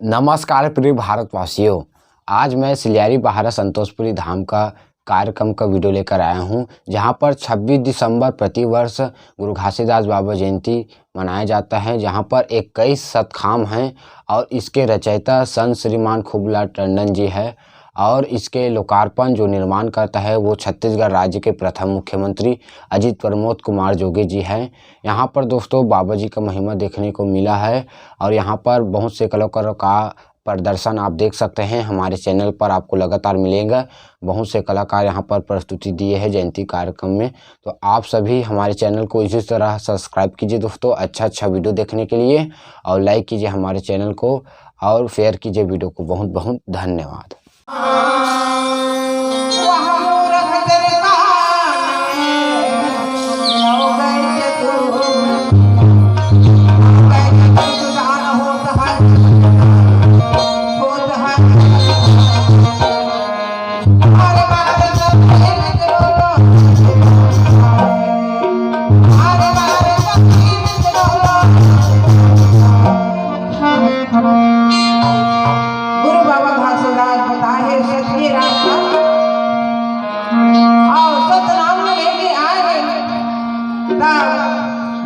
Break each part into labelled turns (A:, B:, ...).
A: नमस्कार प्रिय भारतवासियों। आज मैं सिलियारी बहारा संतोषपुरी धाम का कार्यक्रम का वीडियो लेकर आया हूं, जहां पर 26 दिसंबर प्रतिवर्ष गुरु घासीदास बाबा जयंती मनाया जाता है, जहां पर 21 शतखाम हैं और इसके रचयिता संत श्रीमान खूबलाल टंडन जी है। और इसके लोकार्पण जो निर्माण करता है वो छत्तीसगढ़ राज्य के प्रथम मुख्यमंत्री अजित प्रमोद कुमार जोगी जी हैं। यहाँ पर दोस्तों बाबा जी का महिमा देखने को मिला है और यहाँ पर बहुत से कलाकारों का प्रदर्शन आप देख सकते हैं। हमारे चैनल पर आपको लगातार मिलेगा, बहुत से कलाकार यहाँ पर प्रस्तुति दिए हैं जयंती कार्यक्रम में। तो आप सभी हमारे चैनल को इसी तरह सब्सक्राइब कीजिए दोस्तों, अच्छा वीडियो देखने के लिए, और लाइक कीजिए हमारे चैनल को और शेयर कीजिए वीडियो को। बहुत बहुत धन्यवाद।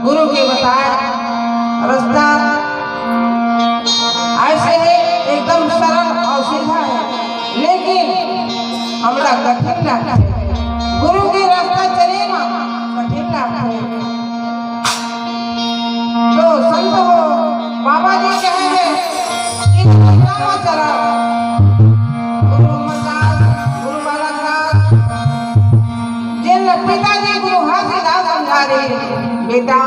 B: गुरु के बताया रास्ता ऐसे है, एकदम सरल और सीधा है, लेकिन हमरा कठिन लगता है। गुरु के रास्ता चले ना कठिन लगता है। तो संत हो बाबा जी कहे हैं कि रास्ता चला गुरु बालकदास जिन पिताजी गुरु घासीदास समझा रहे बेटा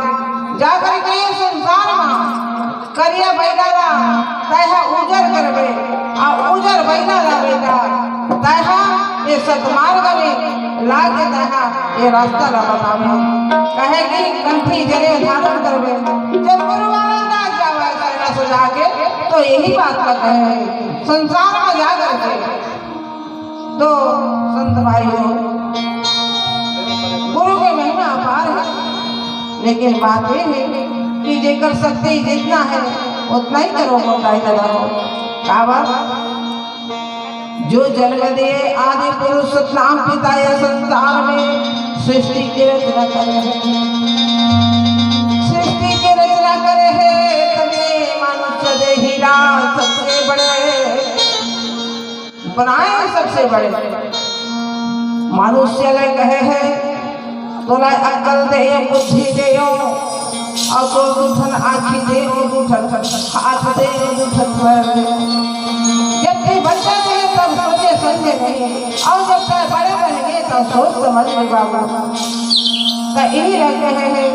B: जाकर के संसार में करिया बैठा तैहा उजर करबे आ उजर बैठा बेटा तैहा ये सतमार्ग में लागे तैहा ये रास्ता ला बतावे। कहे कि कंठी जरे धारण करबे जब गुरु बालकदास जावे कहना सजा के तो यही बात का कहे संसार में जा करके। तो संत भाइयों गुरु की महिमा अपार है, लेकिन बात ये है कि जेकर शक्ति जितना है उतना ही करो मोटाई लगाओ। का बात जो जन्म दिए आदि पुरुष सतनाम पिता या संसार में सृष्टि की रचना करे है, सृष्टि की रचना करे है, तभी मनुष्य दे हीरा सबसे बड़े बनाए सबसे बड़े मनुष्य ले कहे है तोला अक्ल दे बुद्धि दे और तो दूठन आँखी दे दूठन हाथ दे दूठन पैर दे। जब भी बच्चे थे तब सोचे समझे नहीं, और जब तक बड़े बन गए तब सोच समझ में बाबा तो यही रहते हैं।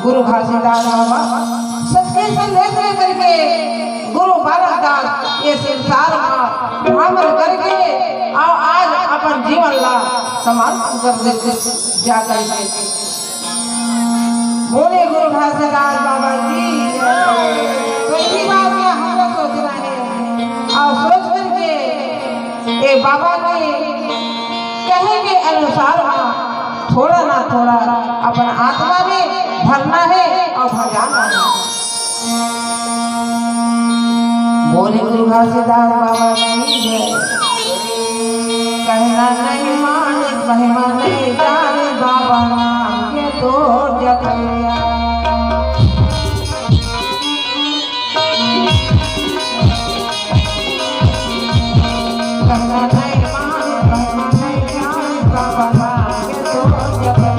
B: गुरु घासीदास बाबा सच्चे संदेश लेकर के गुरु बालकदास ये संसार में भ्रमण करके और आज अपन जीवन ला समाप्त कर देते जाकर के। बोले गुरु घासीदास बाबा जी। तो इसी बात में हम लोग सोचना है और सोच करके ये बाबा के कहे के अनुसार थोड़ा ना थोड़ा अपन आत्मा में भरना है और भजाना है। बोले गुरु घासीदास बाबा जी कहना नहीं माने महिमा नहीं जाने बाबा नाम के तो जगया। कहना नहीं माने महिमा नहीं जाने बाबा नाम के तो जगया।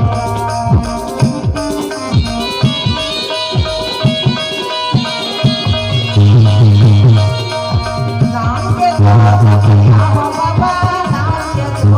B: नाम के तो बाबा नाम के तो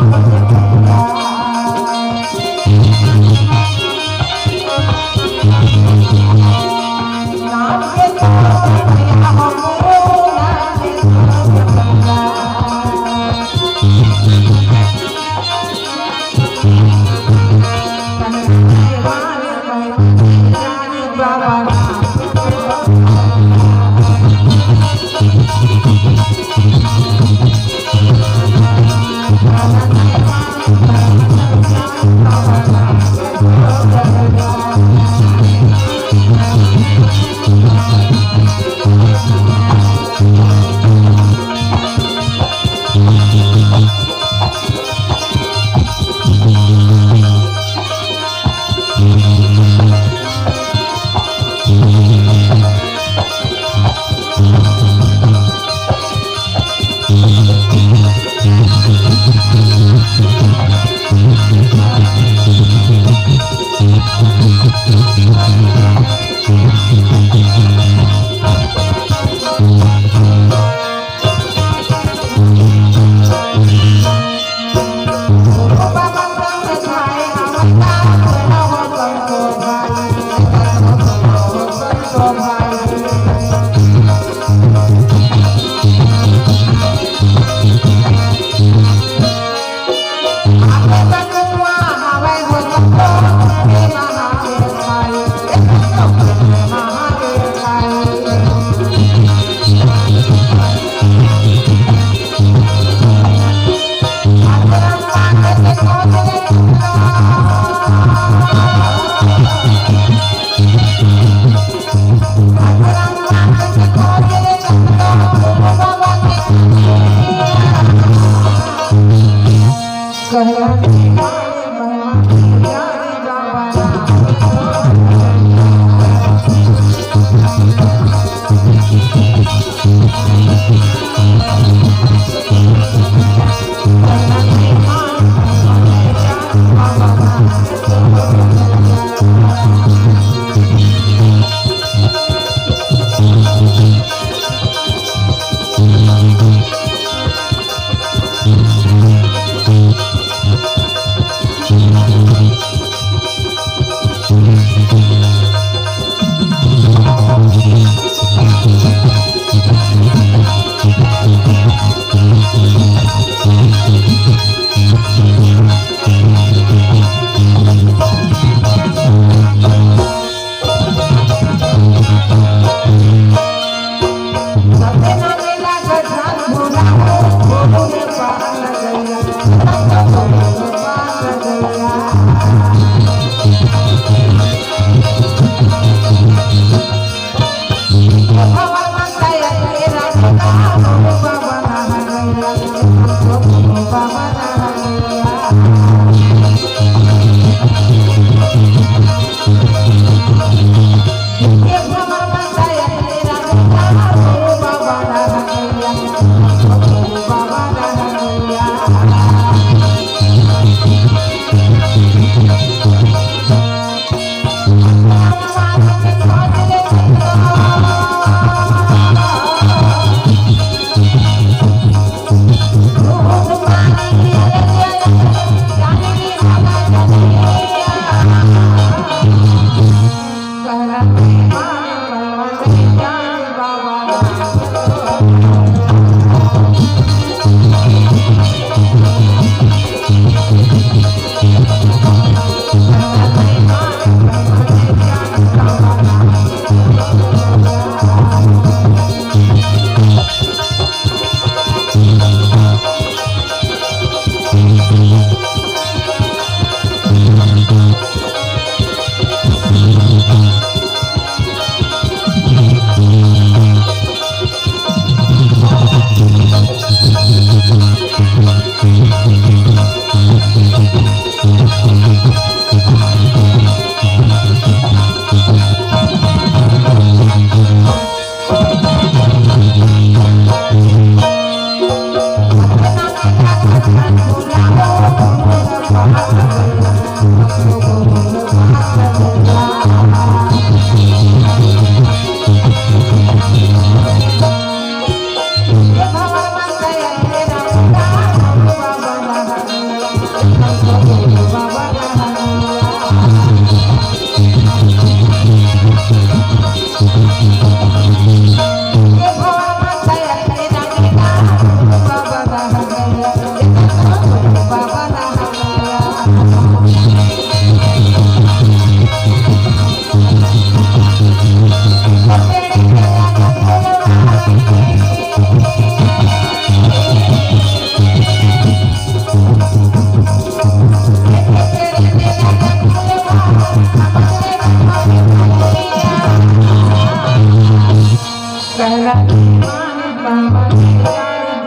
B: बाबा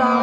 B: बाबा